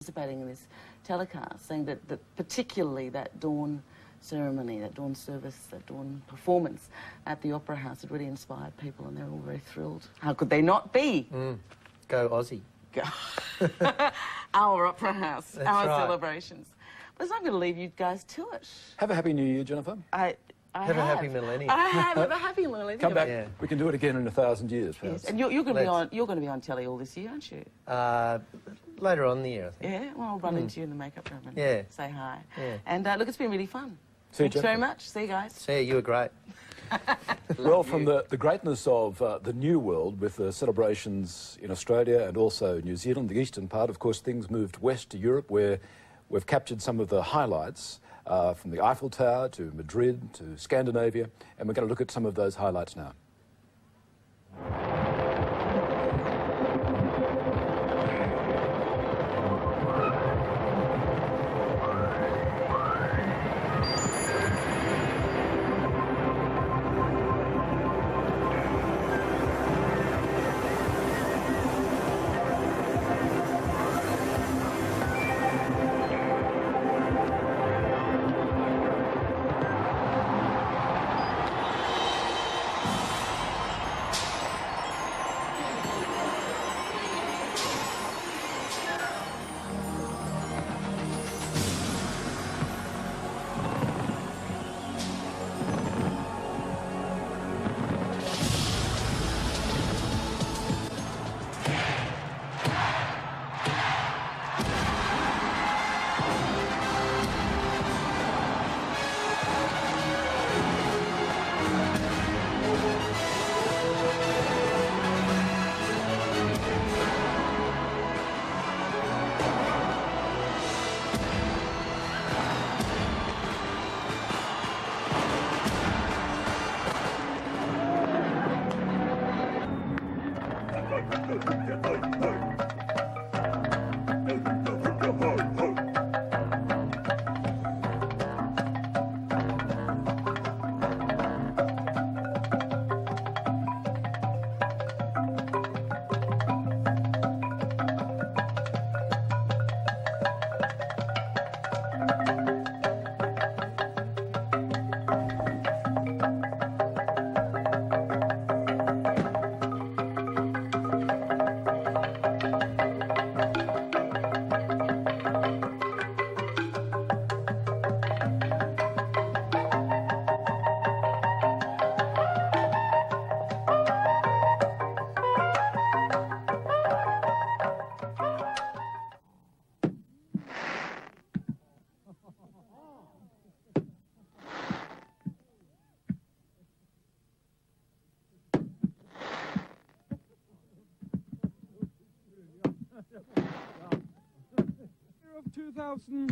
participating in this telecast, saying that particularly that dawn ceremony, that dawn service, that dawn performance at the Opera House had really inspired people, and they're all very thrilled. How could they not be? Go Aussie. Go. Our Opera House, That's our right. celebrations. But I'm going to leave you guys to it. Have a happy New Year, Jennifer. I Have a happy millennium. I have a happy millennium. Come back. Yeah. We can do it again in 1,000 years, perhaps. Yes, and you're going to be on. You're going to be on telly all this year, aren't you? Later on in the year, I think. Yeah. Well, I'll run into you in the makeup room and Yeah. say hi. Yeah. And look, it's been really fun. See you, Thanks very Jennifer. much. See you guys. See you. You were great. Well, from the greatness of the new world with the celebrations in Australia and also New Zealand, the eastern part, of course, things moved west to Europe, where we've captured some of the highlights from the Eiffel Tower to Madrid to Scandinavia, and we're going to look at some of those highlights now.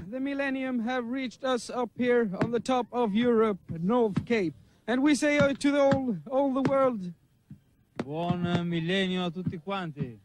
The Millennium have reached us up here on the top of Europe, North Cape. And we say to all the world, Buon millennio a tutti quanti.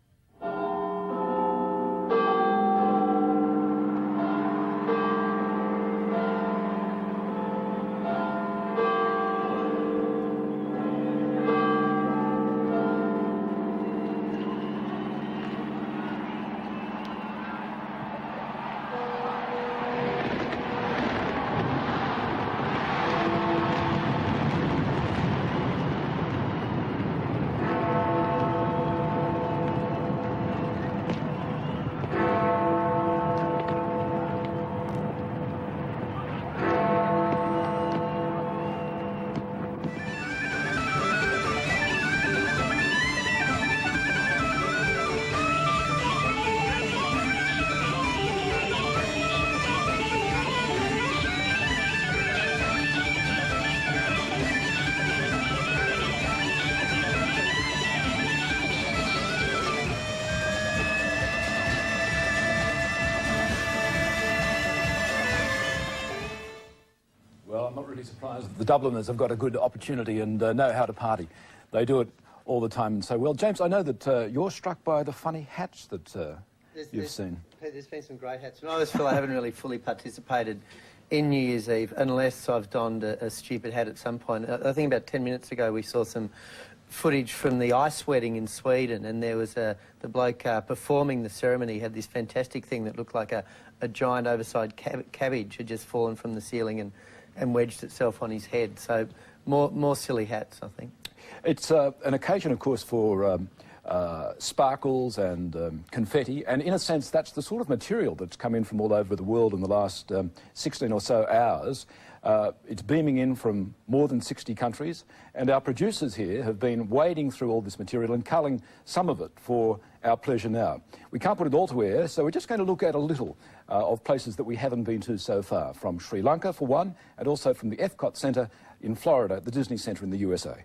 I'm not really surprised that the Dubliners have got a good opportunity and know how to party. They do it all the time and so well. James, I know that you're struck by the funny hats that you've seen. There's been some great hats. And I always feel I haven't really fully participated in New Year's Eve unless I've donned a stupid hat at some point. I think about 10 minutes ago we saw some footage from the ice wedding in Sweden, and there was the bloke performing the ceremony had this fantastic thing that looked like a giant oversized cabbage had just fallen from the ceiling and wedged itself on his head. So more silly hats, I think. It's an occasion, of course, for sparkles and confetti, and in a sense that's the sort of material that's come in from all over the world in the last 16 or so hours. It's beaming in from more than 60 countries, and our producers here have been wading through all this material and culling some of it for our pleasure now. We can't put it all to air, so we're just going to look at a little of places that we haven't been to so far, from Sri Lanka for one, and also from the Epcot Centre in Florida, the Disney Centre in the USA.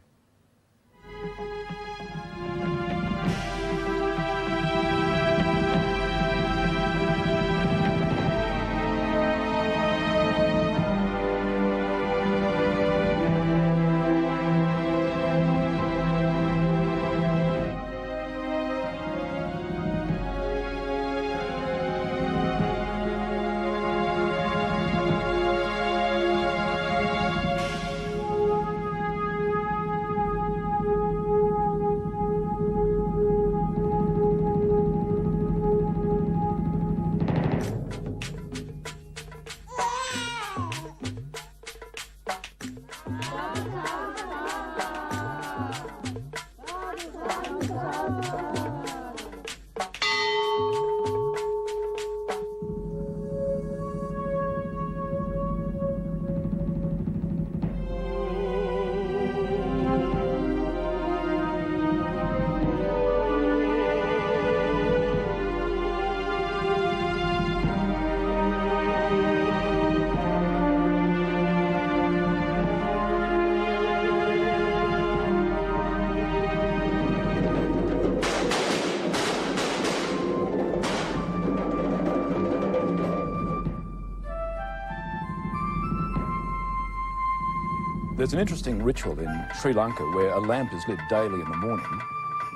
There's an interesting ritual in Sri Lanka where a lamp is lit daily in the morning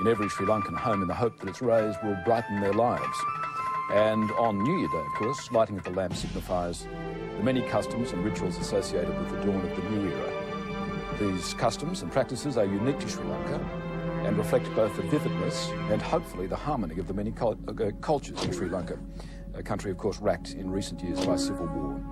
in every Sri Lankan home in the hope that its rays will brighten their lives. And on New Year Day, of course, lighting of the lamp signifies the many customs and rituals associated with the dawn of the new era. These customs and practices are unique to Sri Lanka and reflect both the vividness and hopefully the harmony of the many cultures in Sri Lanka, a country, of course, racked in recent years by civil war.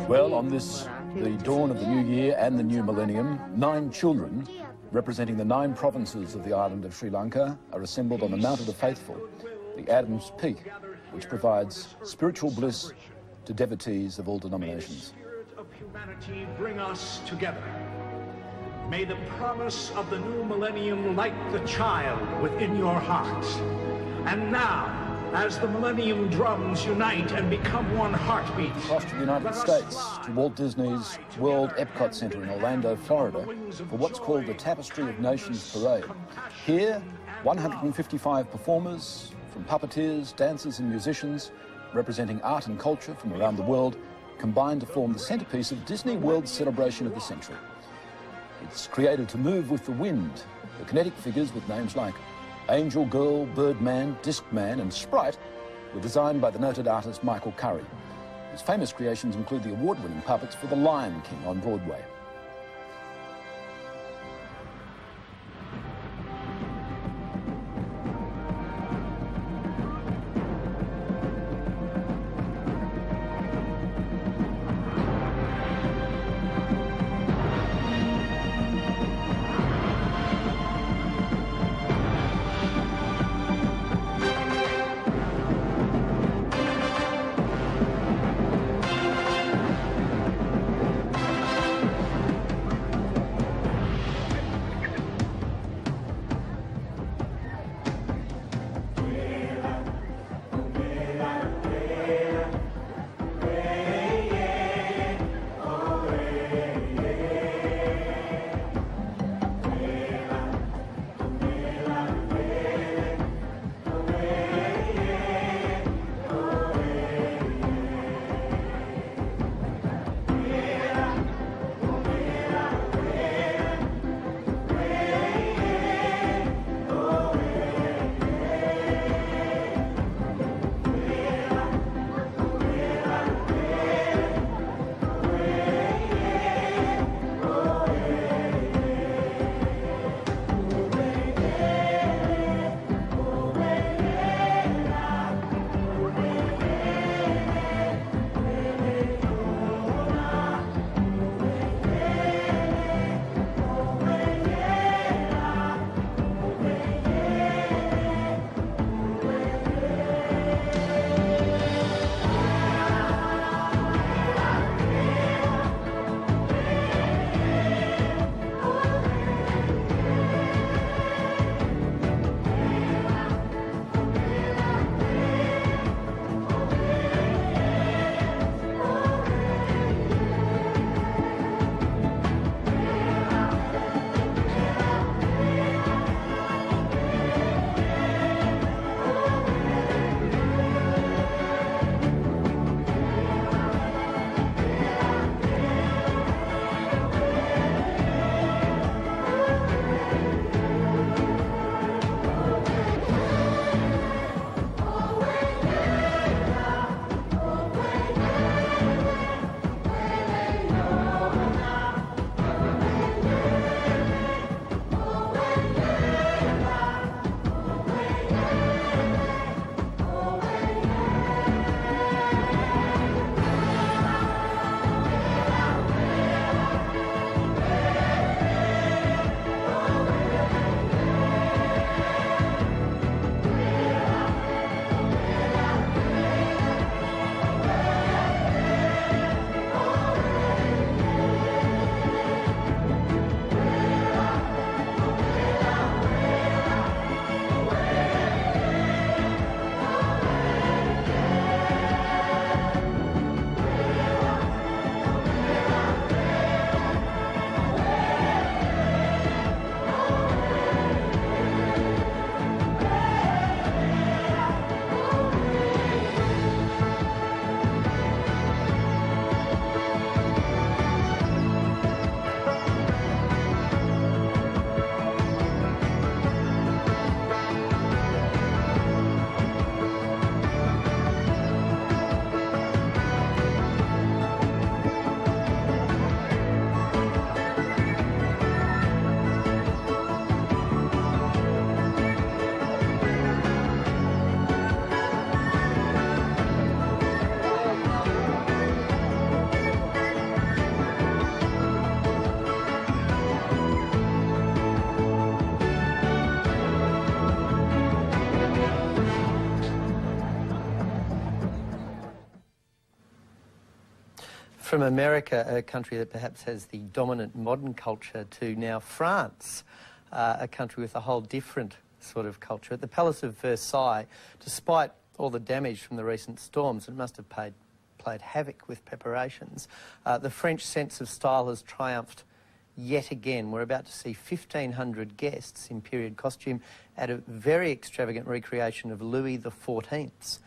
Well, on this, the dawn of the new year and the new millennium, 9 children, representing the 9 provinces of the island of Sri Lanka, are assembled on the Mount of the Faithful, the Adam's Peak, which provides spiritual bliss to devotees of all denominations. May the spirit of humanity bring us together. May the promise of the new millennium light the child within your hearts. And now, as the millennium drums unite and become one heartbeat. Across to the United States, to Walt Disney's World Epcot Center in Orlando, Florida, for what's called the Tapestry of Nations Parade. Here, 155 performers, from puppeteers, dancers and musicians, representing art and culture from around the world, combine to form the centerpiece of Disney World's celebration of the century. It's created to move with the wind. The kinetic figures with names like Angel Girl, Birdman, Discman and Sprite were designed by the noted artist Michael Curry. His famous creations include the award-winning puppets for The Lion King on Broadway. From America, a country that perhaps has the dominant modern culture, to now France, a country with a whole different sort of culture. At the Palace of Versailles, despite all the damage from the recent storms, it must have played havoc with preparations. The French sense of style has triumphed yet again. We're about to see 1,500 guests in period costume at a very extravagant recreation of Louis XIV's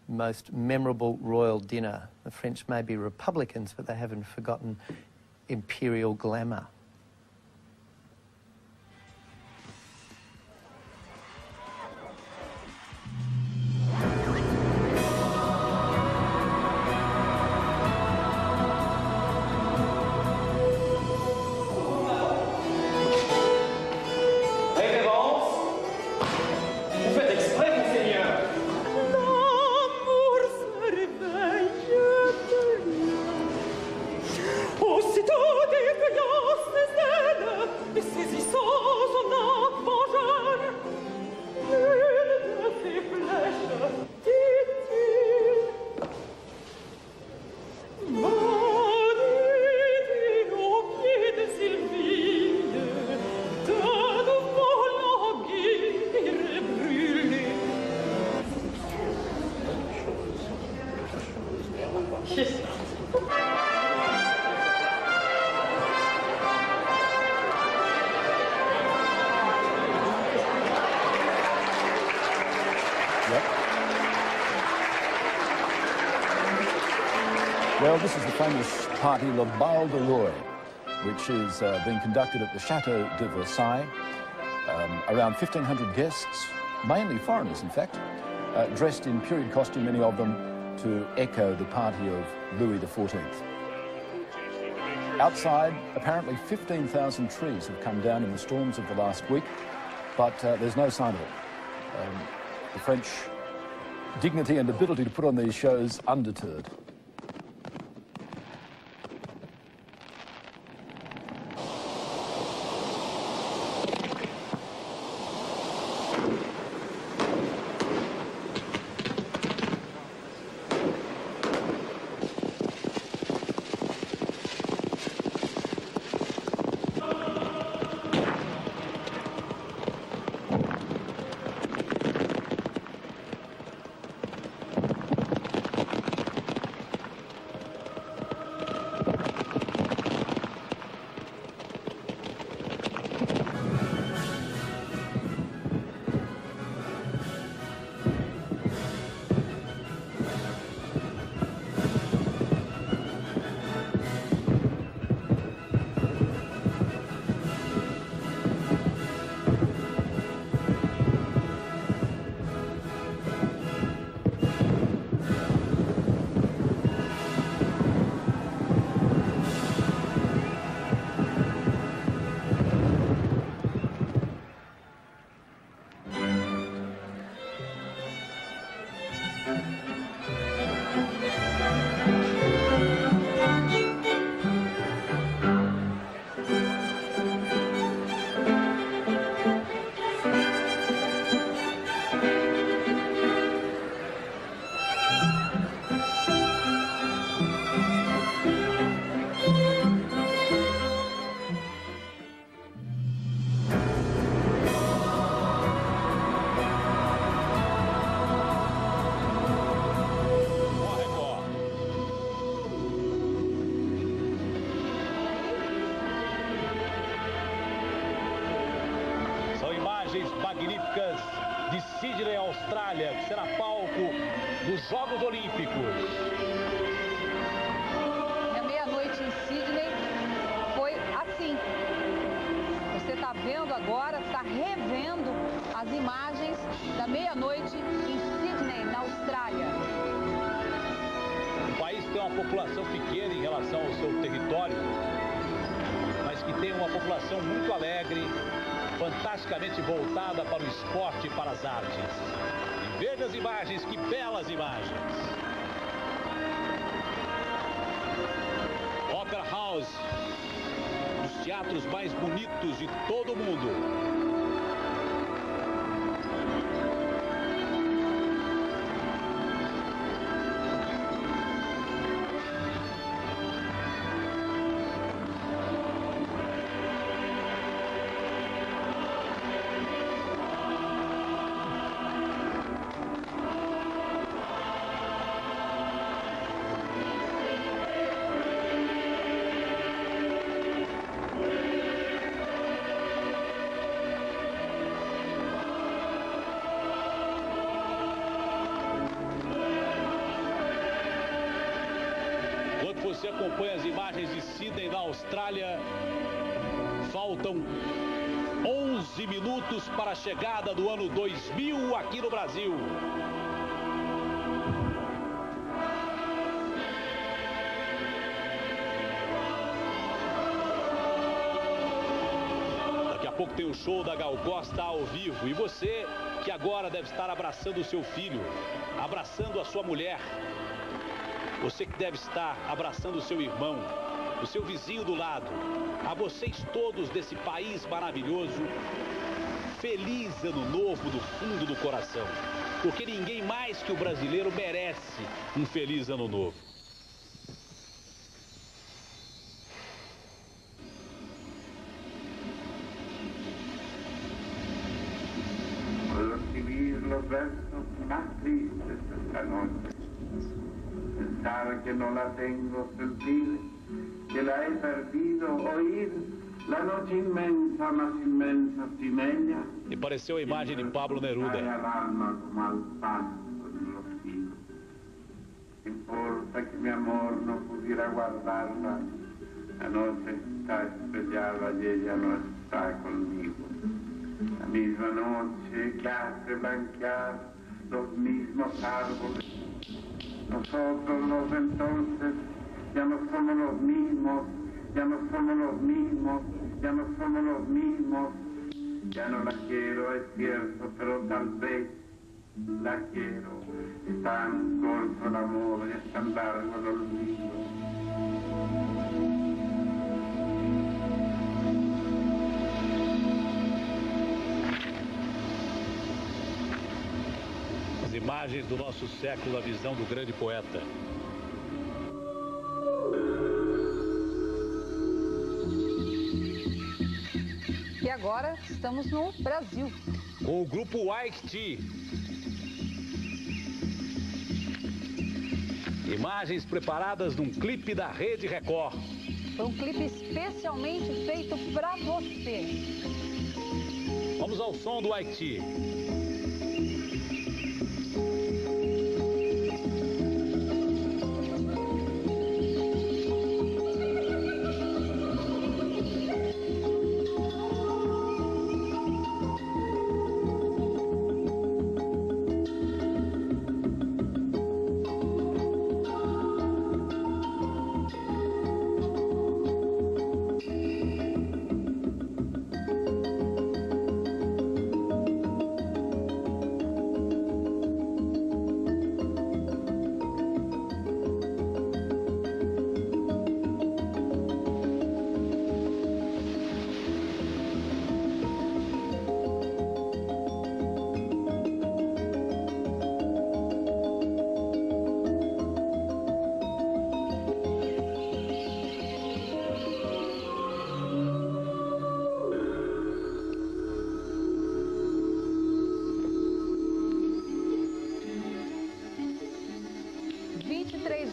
most memorable royal dinner. The French may be republicans, but they haven't forgotten imperial glamour. Well, this is the famous party Le Bal de Roy, which is being conducted at the Chateau de Versailles. Around 1,500 guests, mainly foreigners in fact, dressed in period costume, many of them, to echo the party of Louis XIV. Outside, apparently 15,000 trees have come down in the storms of the last week, but there's no sign of it. The French dignity and ability to put on these shows undeterred. Magníficas de Sydney, Austrália, que será palco dos Jogos Olímpicos. A meia-noite em Sydney foi assim. Você está vendo agora, está revendo as imagens da meia-noite em Sydney, na Austrália. Um país que tem uma população pequena em relação ao seu território, mas que tem uma população muito alegre, fantasticamente voltada para o esporte e para as artes. E veja as imagens, que belas imagens. Opera House, os teatros mais bonitos de todo o mundo. Você acompanha as imagens de Sydney, na Austrália. Faltam 11 minutos para a chegada do ano 2000 aqui no Brasil. Daqui a pouco tem o show da Gal Costa ao vivo. E você, que agora deve estar abraçando o seu filho, abraçando a sua mulher. Você que deve estar abraçando o seu irmão, o seu vizinho do lado. A vocês todos desse país maravilhoso, feliz ano novo do fundo do coração. Porque ninguém mais que o brasileiro merece um feliz ano novo. Puedo escribir los versos más tristes esta noche. Pensar que no la tengo, sentir que la he perdido, oír la noche inmensa, más inmensa sin ella. E pareceu a imagem de Pablo Neruda. Al alma como al pasto de los hilos. Importa que mi amor no ir a guardarla. La noche está estrellada y ella no está conmigo. La misma noche que hace blanquear los mismos árboles. Nosotros los de entonces ya no somos los mismos, ya no somos los mismos, ya no somos los mismos. Ya no la quiero, es cierto, pero tal vez la quiero. Es tan corto el amor, es tan largo el olvido. As imagens do nosso século, a visão do grande poeta. E agora estamos no Brasil. Com o grupo UTC. Imagens preparadas num clipe da Rede Record. Foi um clipe especialmente feito para você. Vamos ao som do UTC.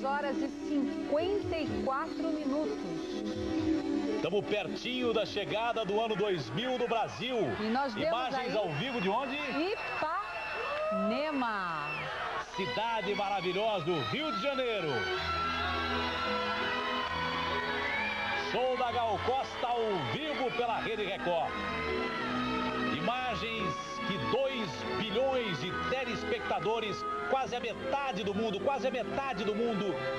Horas e 54 minutos. Estamos pertinho da chegada do ano 2000 no Brasil. E nós vemos imagens aí ao vivo de onde? Ipanema. Cidade maravilhosa do Rio de Janeiro. Show da Gal Costa ao vivo pela Rede Record. Imagens que 2 bilhões de telespectadores, quase a metade do mundo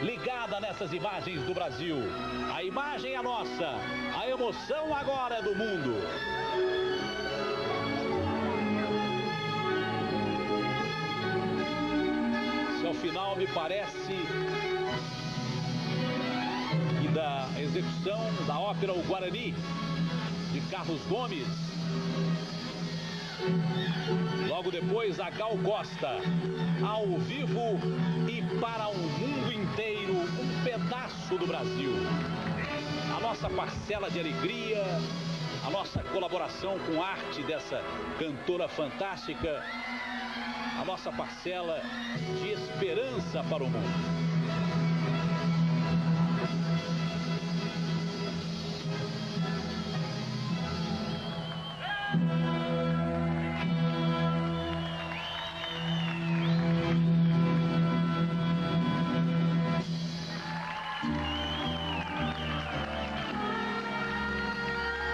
ligada nessas imagens do Brasil. A imagem é nossa, a emoção agora é do mundo. Se ao final me parece que da execução da ópera O Guarani, de Carlos Gomes, logo depois a Gal Costa, ao vivo e para o mundo inteiro, um pedaço do Brasil. A nossa parcela de alegria, a nossa colaboração com a arte dessa cantora fantástica, a nossa parcela de esperança para o mundo.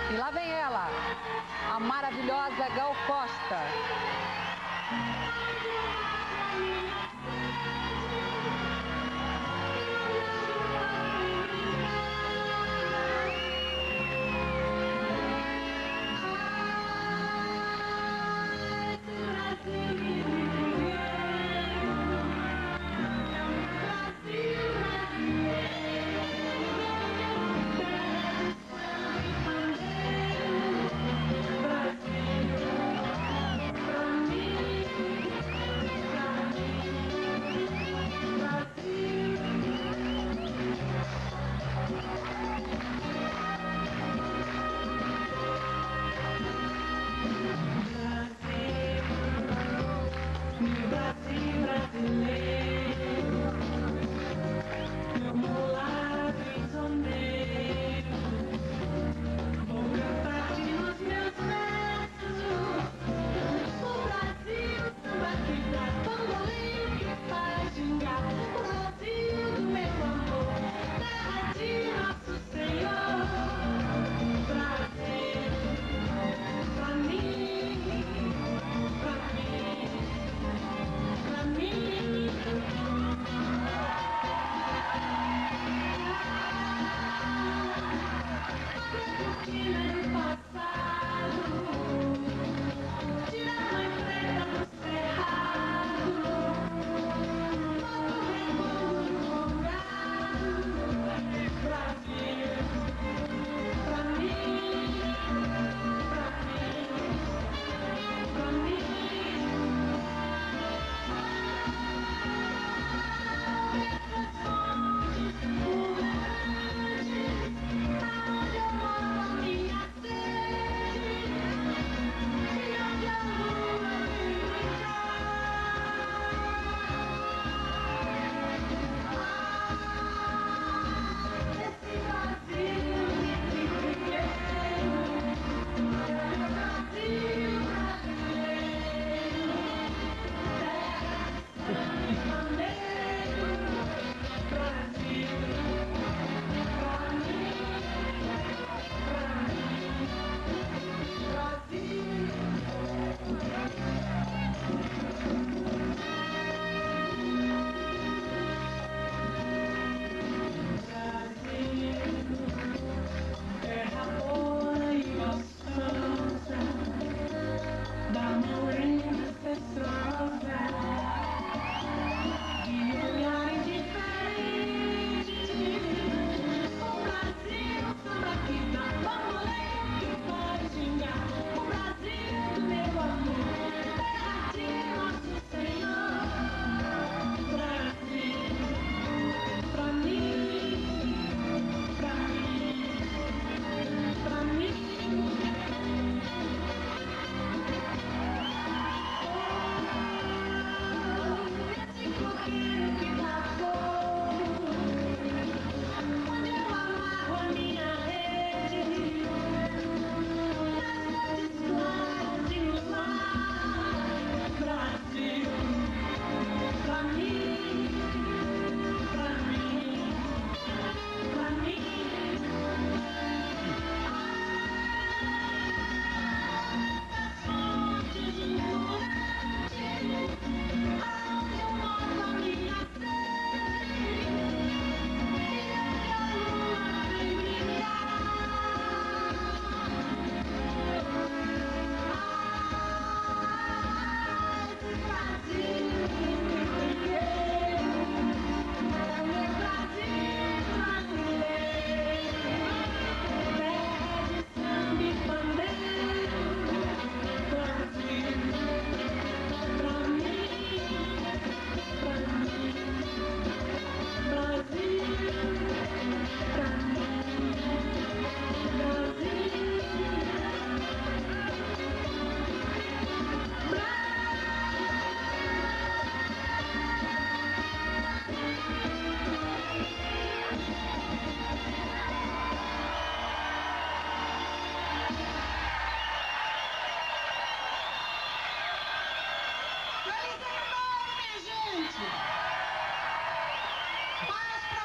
E lá vem ela, a maravilhosa Gal Costa.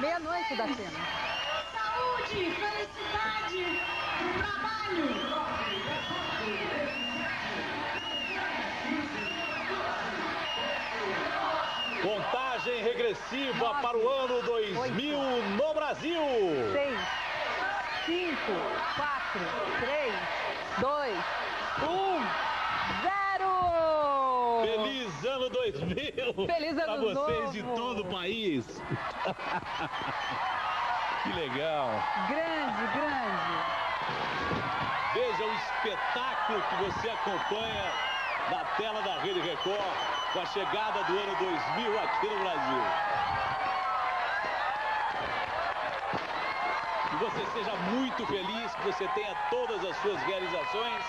Meia-noite da cena. Saúde, felicidade, trabalho. Contagem regressiva para o ano 2000 no Brasil. 6, 5, 4, 3, 2, 1, 0! Feliz ano 2000! Feliz ano para vocês novo. de todo o país! Que legal! Grande, grande! Veja o espetáculo que você acompanha na tela da Rede Record com a chegada do ano 2000 aqui no Brasil. Que você seja muito feliz, que você tenha todas as suas realizações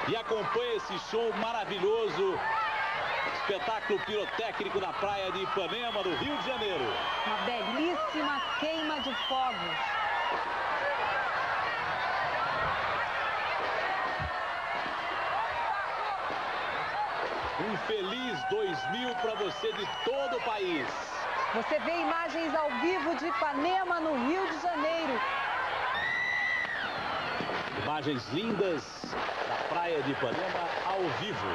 e acompanhe esse show maravilhoso. Espetáculo pirotécnico na praia de Ipanema, no Rio de Janeiro. Uma belíssima queima de fogos. Um feliz 2000 para você de todo o país. Você vê imagens ao vivo de Ipanema, no Rio de Janeiro. Imagens lindas da praia de Ipanema ao vivo.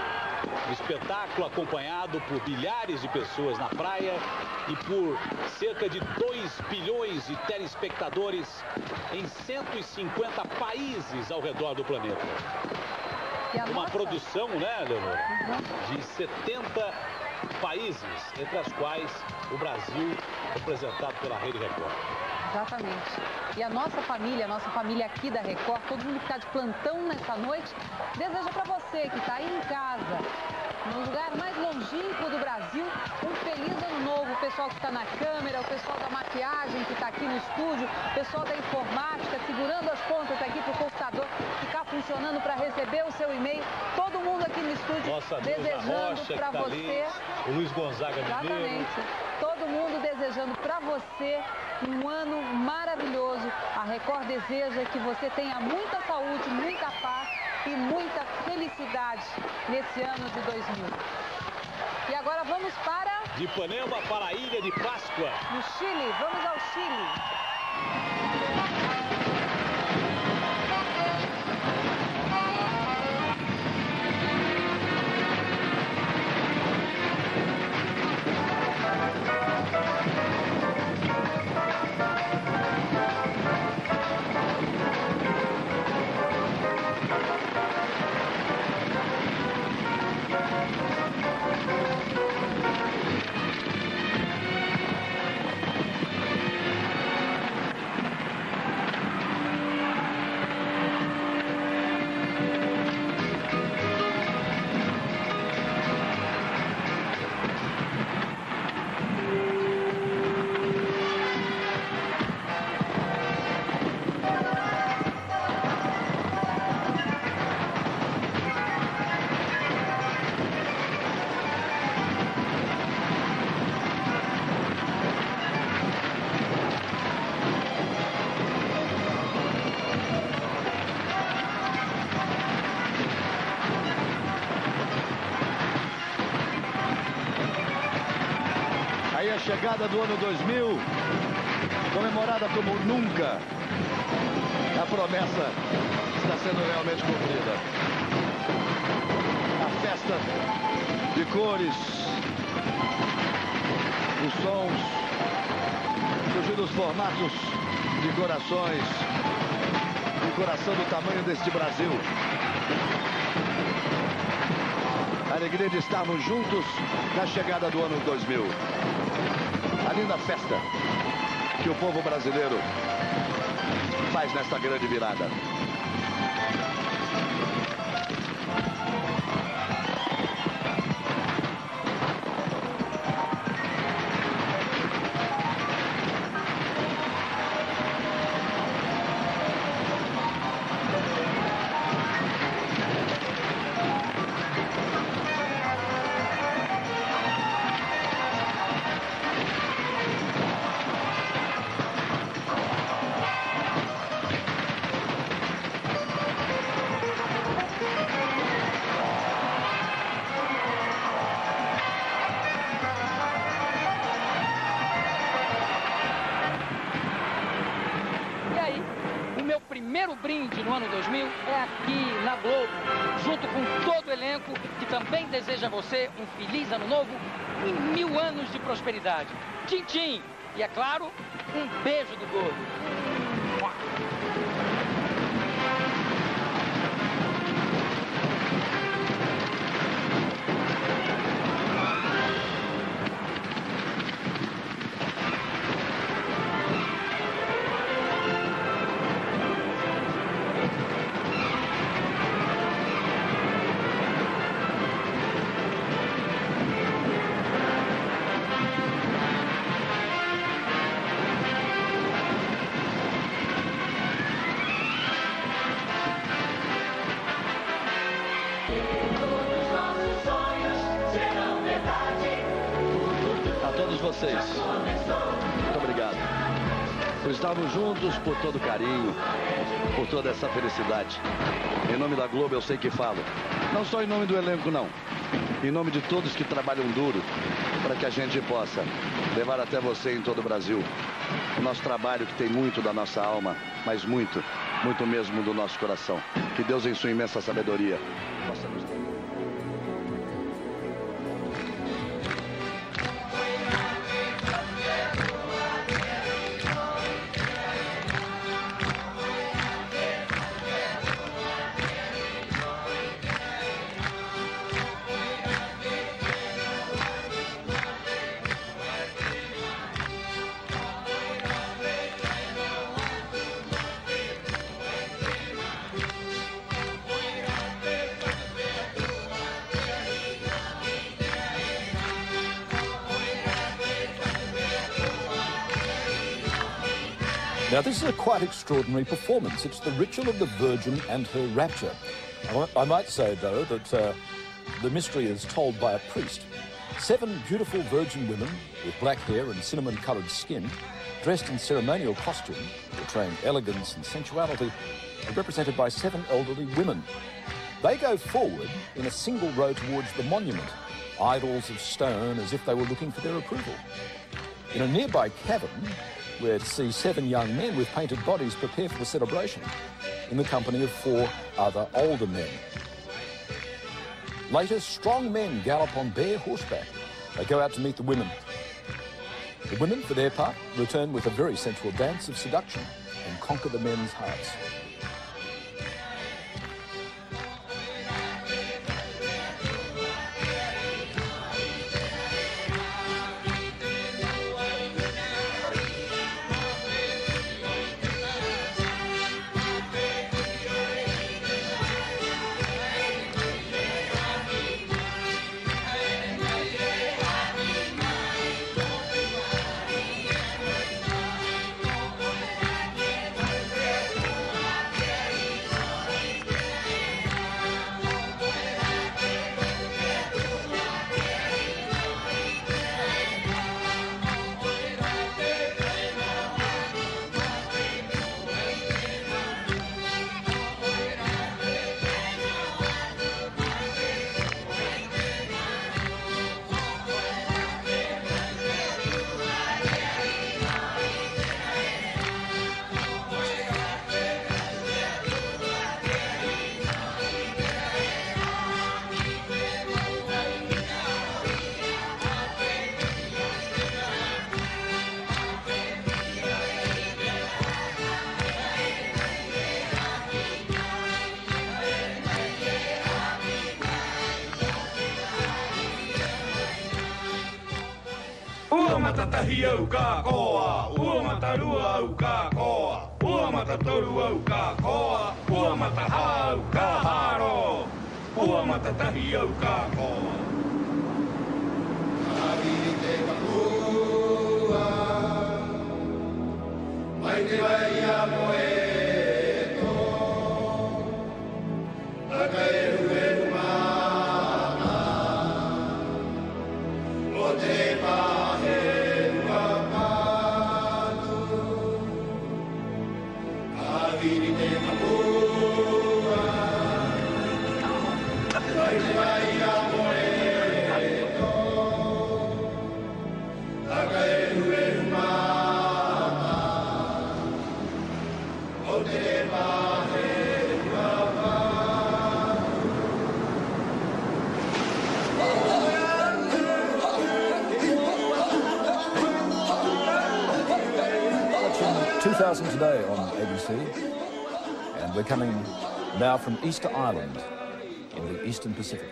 Um espetáculo acompanhado por milhares de pessoas na praia e por cerca de 2 bilhões de telespectadores em 150 países ao redor do planeta. Uma produção, né, Leonor? De 70 países, entre as quais o Brasil, representado pela Rede Record. Exatamente. E a nossa família aqui da Record, todo mundo que está de plantão nessa noite, deseja para você que está aí em casa, no lugar mais longínquo do Brasil, um feliz ano novo. O pessoal que está na câmera, o pessoal da maquiagem que está aqui no estúdio, o pessoal da informática, segurando as pontas aqui para o computador ficar funcionando para receber o seu e-mail. Todo mundo aqui no estúdio desejando para você. O Luiz Gonzaga Exatamente. Mineiro. Todo mundo desejando para você um ano maravilhoso. A Record deseja que você tenha muita saúde, muita paz e muita felicidade nesse ano de 2000. E agora vamos para... De Ipanema para a Ilha de Páscoa. No Chile, vamos ao Chile. Aí a chegada do ano 2000, comemorada como nunca. A promessa está sendo realmente cumprida. A festa de cores, os sons, surgindo os formatos de corações, o coração do tamanho deste Brasil. A alegria de estarmos juntos na chegada do ano 2000. A linda festa que o povo brasileiro faz nesta grande virada. brinde no ano 2000 é aqui na Globo, junto com todo o elenco que também deseja a você um feliz ano novo e 1000 anos de prosperidade. Tchim, tchim! E, é claro, um beijo do gordo. A todos vocês, muito obrigado por estarmos juntos, por todo o carinho, por toda essa felicidade. Em nome da Globo eu sei que falo, não só em nome do elenco não, em nome de todos que trabalham duro para que a gente possa levar até você em todo o Brasil o nosso trabalho, que tem muito da nossa alma, mas muito, muito mesmo do nosso coração. Que Deus, em sua imensa sabedoria, possa nos dar. Now, this is a quite extraordinary performance. It's the ritual of the Virgin and her rapture. I might say, though, that the mystery is told by a priest. 7 beautiful virgin women with black hair and cinnamon-coloured skin, dressed in ceremonial costume, portraying elegance and sensuality, are represented by 7 elderly women. They go forward in a single row towards the monument, idols of stone, as if they were looking for their approval. In a nearby cavern, we're to see 7 young men with painted bodies prepare for the celebration, in the company of 4 other older men. Later, strong men gallop on bare horseback. They go out to meet the women. The women, for their part, return with a very sensual dance of seduction and conquer the men's hearts. Uamatahi au ka koa, uamatarua au ka koa, uamatatorua au ka koa, uamataha au ka haro, uamatatahi au ka koa. Aviri te kapua, mai te vai a moeto, akaeru eru mana, o te pahe. Vai, vai, amore. 2000 Today on ABC, and we're coming now from Easter Island in the Eastern Pacific.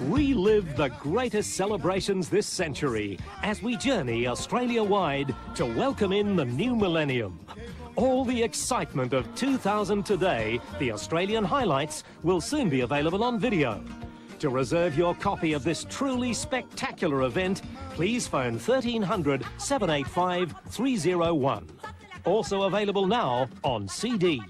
We live the greatest celebrations this century as we journey Australia-wide to welcome in the new millennium. All the excitement of 2000 Today, the Australian highlights, will soon be available on video. To reserve your copy of this truly spectacular event, please phone 1300 785 301. Also available now on CD.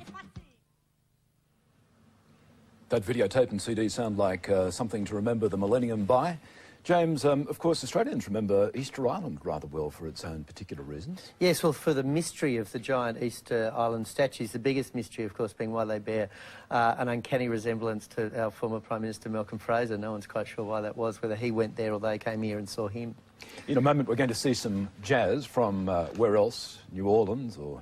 That videotape and CD sound like something to remember the millennium by. James, of course, Australians remember Easter Island rather well for its own particular reasons. Yes, well, for the mystery of the giant Easter Island statues, the biggest mystery, of course, being why they bear an uncanny resemblance to our former Prime Minister Malcolm Fraser. No one's quite sure why that was, whether he went there or they came here and saw him. In a moment, we're going to see some jazz from where else? New Orleans or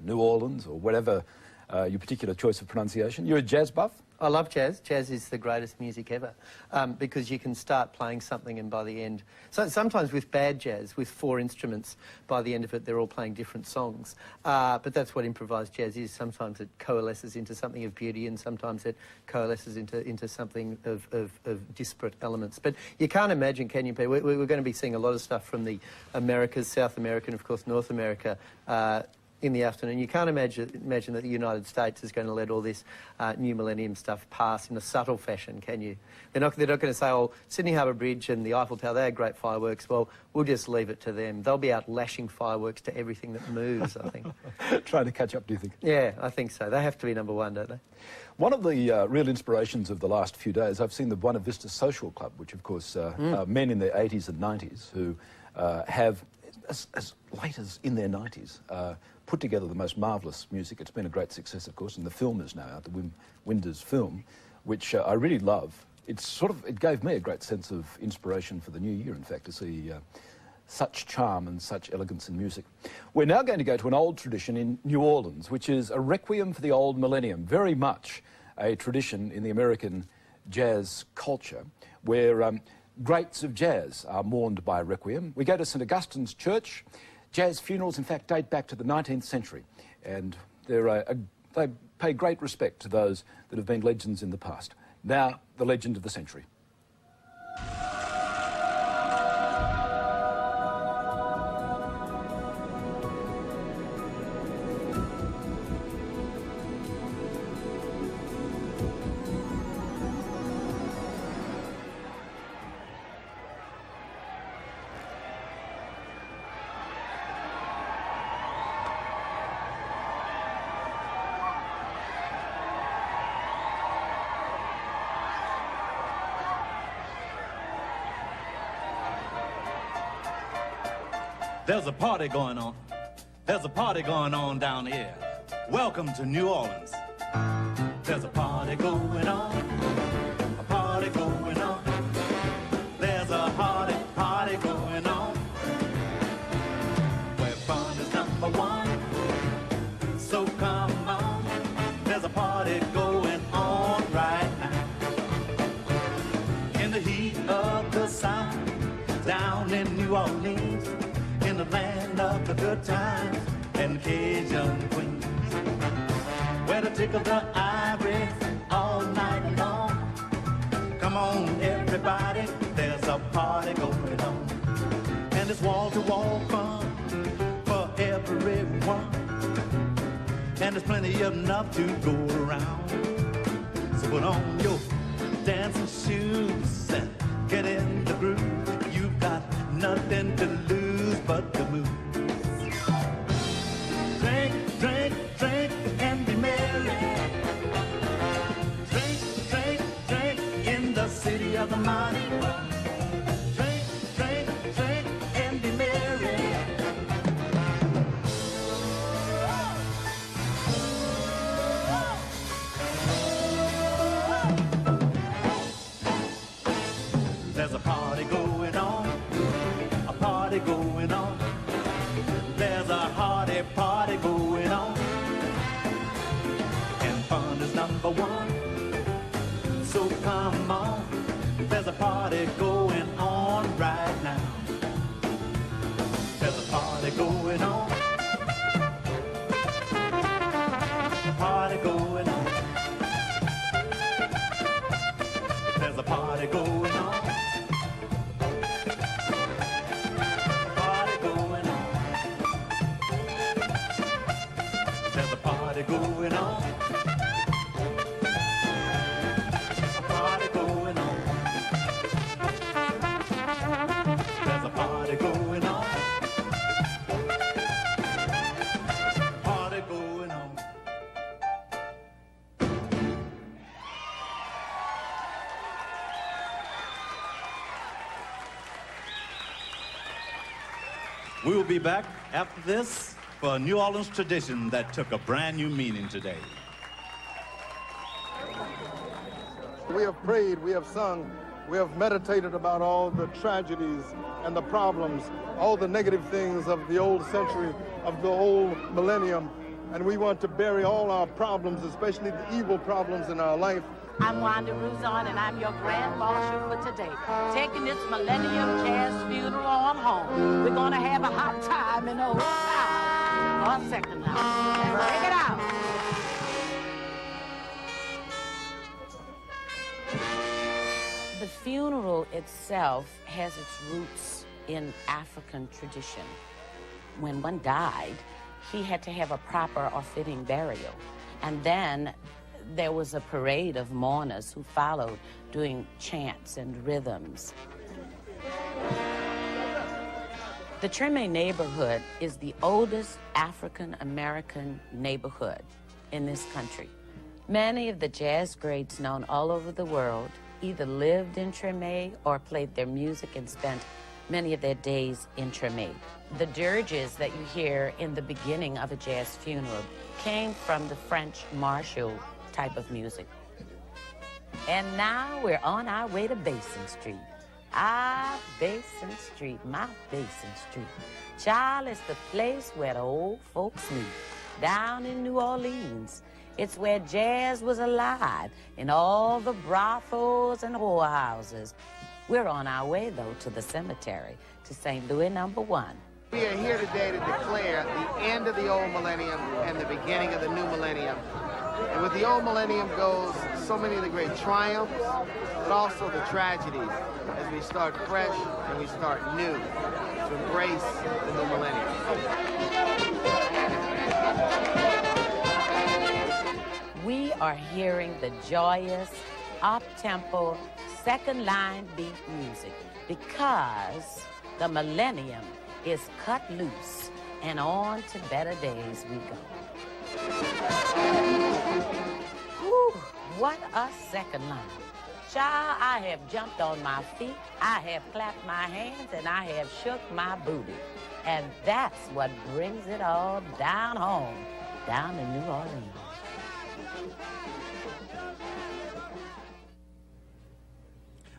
whatever your particular choice of pronunciation. You're a jazz buff? I love jazz. Jazz is the greatest music ever because you can start playing something and by the end... So sometimes with bad jazz, with 4 instruments, by the end of it they're all playing different songs. But that's what improvised jazz is. Sometimes it coalesces into something of beauty and sometimes it coalesces into something of disparate elements. But you can't imagine, can you, Peter? We're going to be seeing a lot of stuff from the Americas, South America and, of course, North America in the afternoon. You can't imagine that the United States is going to let all this new millennium stuff pass in a subtle fashion, can you? They're not going to say, oh, Sydney Harbour Bridge and the Eiffel Tower, they had great fireworks. Well, we'll just leave it to them. They'll be out lashing fireworks to everything that moves, I think. Trying to catch up, do you think? Yeah, I think so. They have to be number one, don't they? One of the real inspirations of the last few days, I've seen the Buena Vista Social Club, which, of course, are men in their 80s and 90s who have, as late as in their 90s, put together the most marvellous music. It's been a great success, of course, and the film is now out, the Winders film, which I really love. It gave me a great sense of inspiration for the new year, in fact, to see such charm and such elegance in music. We're now going to go to an old tradition in New Orleans, which is a requiem for the old millennium, very much a tradition in the American jazz culture, where greats of jazz are mourned by requiem. We go to St Augustine's Church. Jazz funerals, in fact, date back to the 19th century, and they pay great respect to those that have been legends in the past. Now, the legend of the century. There's a party going on. There's a party going on down here. Welcome to New Orleans. There's a party going on. A party going on. There's a party going on. Where fun is number one. So come on. There's a party going on right now. In the heat of the South, down in New Orleans, in the land of the good times and Cajun queens, where to tickle the ivory all night long. Come on, everybody, there's a party going on, and it's wall-to-wall fun for everyone, and there's plenty enough to go around. So put on your dancing shoes and get in the groove. You've got nothing to lose but the move. Drink, drink, drink, and be merry. Drink, drink, drink in the city of the mighty. Drink, drink, drink, and be merry. There's a party going on. A party going on. There's a hearty party going on, and fun is number one. So come on, there's a party going on right now. There's a party going on. A party going on. There's a party going on. Going on. A party going on. There's a party going on. Party going on. We will be back after this for a New Orleans tradition that took a brand new meaning today. We have prayed, we have sung, we have meditated about all the tragedies and the problems, all the negative things of the old century, of the old millennium, and we want to bury all our problems, especially the evil problems in our life. I'm Wanda Ruzon, and I'm your grand marshal for today. Taking this Millennium Jazz funeral on home. We're gonna have a hot time in old town. On second now. Take it out. The funeral itself has its roots in African tradition. When one died, he had to have a proper or fitting burial. And then there was a parade of mourners who followed doing chants and rhythms. The Treme neighborhood is the oldest African-American neighborhood in this country. Many of the jazz greats known all over the world either lived in Treme or played their music and spent many of their days in Treme. The dirges that you hear in the beginning of a jazz funeral came from the French martial type of music. And now we're on our way to Basin Street. Ah, Basin Street, my Basin Street. Child, it's the place where the old folks meet. Down in New Orleans, it's where jazz was alive in all the brothels and whorehouses. We're on our way, though, to the cemetery, to St. Louis #1. We are here today to declare the end of the old millennium and the beginning of the new millennium. And with the old millennium goes so many of the great triumphs, but also the tragedies as we start fresh and we start new to embrace the new millennium. We are hearing the joyous, up-tempo, second-line beat music because the millennium is cut loose and on to better days we go. Whew, what a second line. Child, I have jumped on my feet, I have clapped my hands, and I have shook my booty. And that's what brings it all down home, down in New Orleans.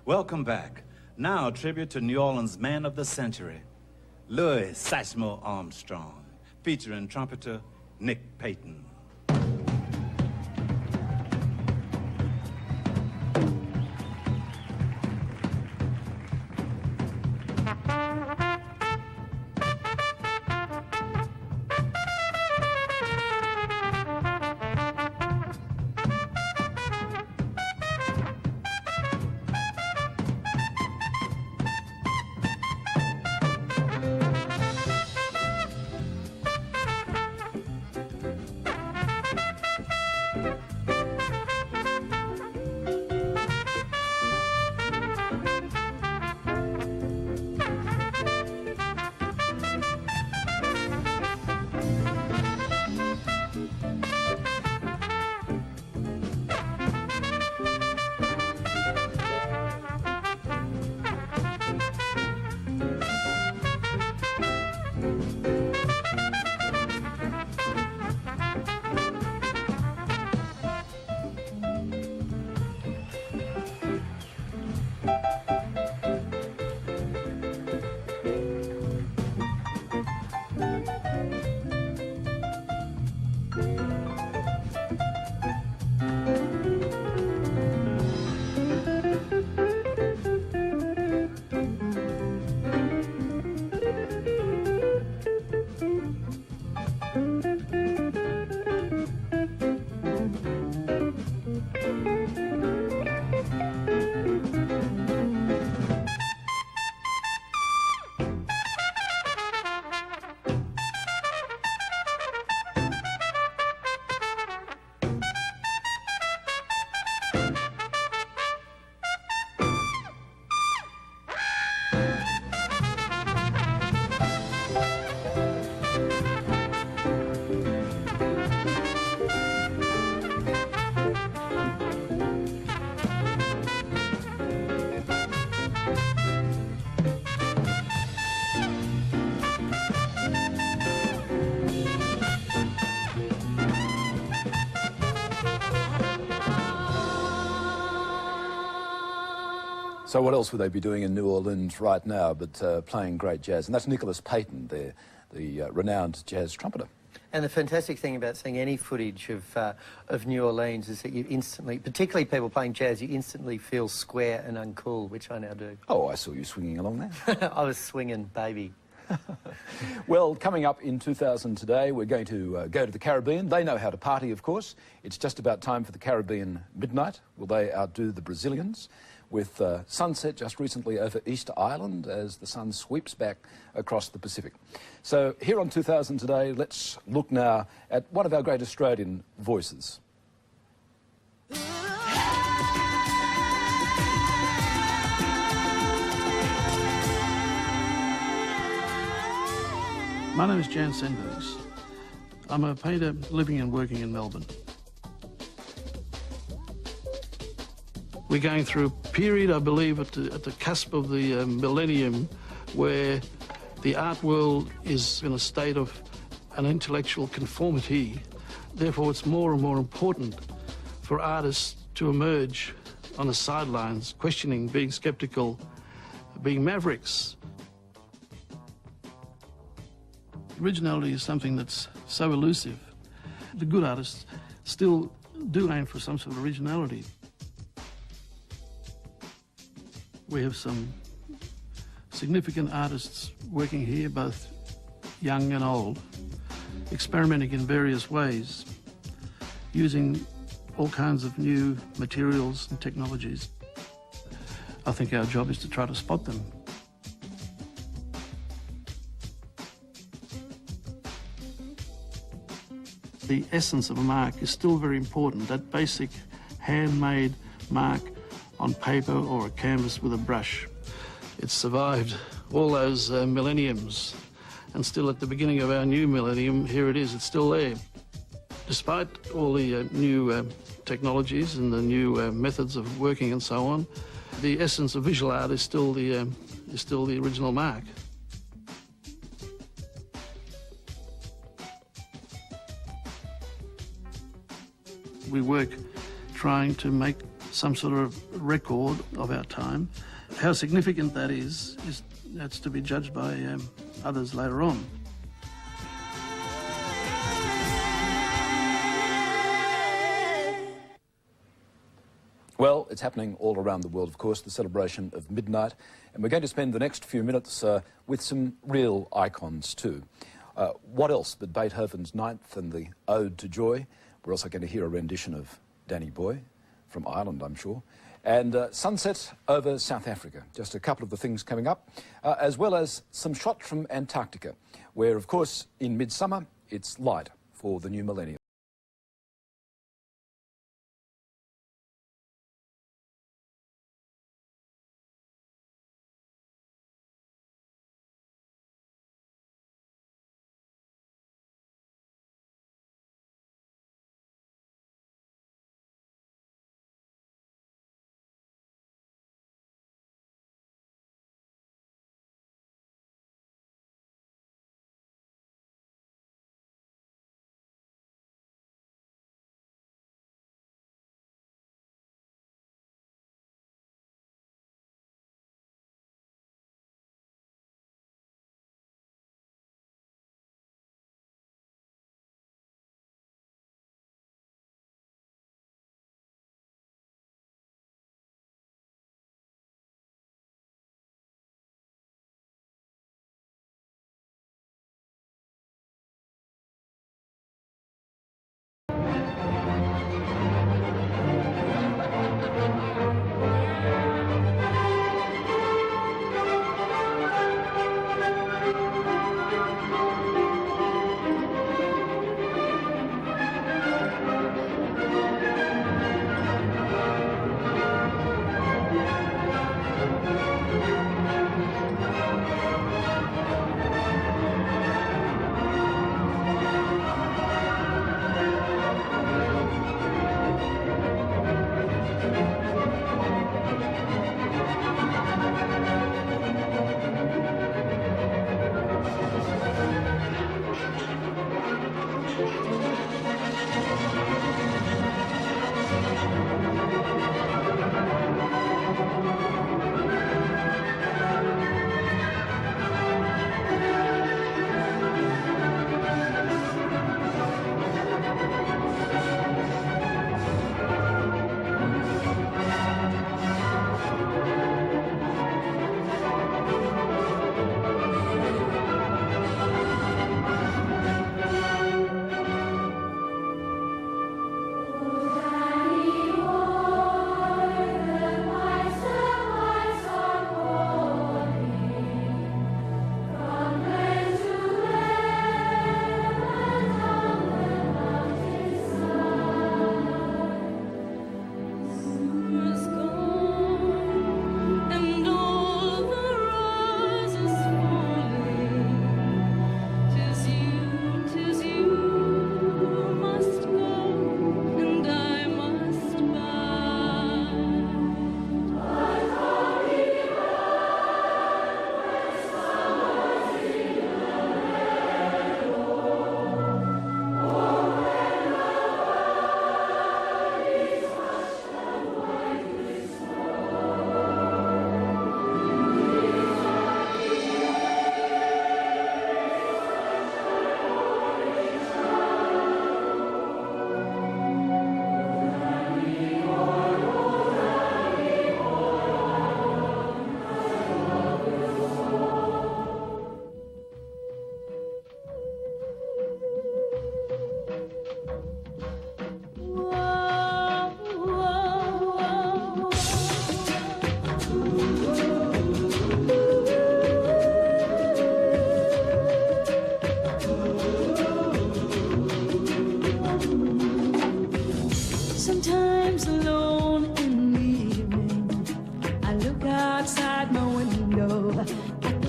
Welcome back. Now, a tribute to New Orleans' man of the century, Louis Satchmo Armstrong, featuring trumpeter Nick Payton. So what else would they be doing in New Orleans right now but playing great jazz? And that's Nicholas Payton, the renowned jazz trumpeter. And the fantastic thing about seeing any footage of New Orleans is that you instantly, particularly people playing jazz, you instantly feel square and uncool, which I now do. Oh, I saw you swinging along there. I was swinging, baby. Well, coming up in 2000 today, we're going to go to the Caribbean. They know how to party, of course. It's just about time for the Caribbean midnight. Will they outdo the Brazilians? With sunset just recently over Easter Island as the sun sweeps back across the Pacific. So here on 2000 today, let's look now at one of our great Australian voices. My name is Jan Sandbergs. I'm a painter living and working in Melbourne. We're going through a period, I believe, at the cusp of the millennium, where the art world is in a state of an intellectual conformity. Therefore, it's more and more important for artists to emerge on the sidelines, questioning, being skeptical, being mavericks. Originality is something that's so elusive. The good artists still do aim for some sort of originality. We have some significant artists working here, both young and old, experimenting in various ways, using all kinds of new materials and technologies. I think our job is to try to spot them. The essence of a mark is still very important, that basic handmade mark on paper or a canvas with a brush. It's survived all those millenniums, and still at the beginning of our new millennium, here it is, it's still there. Despite all the new technologies and the new methods of working and so on, the essence of visual art is still the original mark. We work trying to make some sort of record of our time. How significant that is that's to be judged by others later on. Well, it's happening all around the world, of course, the celebration of midnight. And we're going to spend the next few minutes with some real icons too. What else but Beethoven's Ninth and the Ode to Joy? We're also going to hear a rendition of Danny Boy, from Ireland, I'm sure. And sunset over South Africa, just a couple of the things coming up, as well as some shots from Antarctica, where, of course, in midsummer, it's light for the new millennium.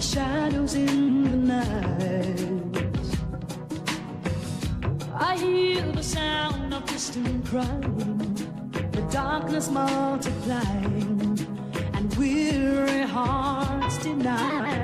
shadows in the night. I hear the the sound of distant crying, the darkness multiplying, and weary hearts deny.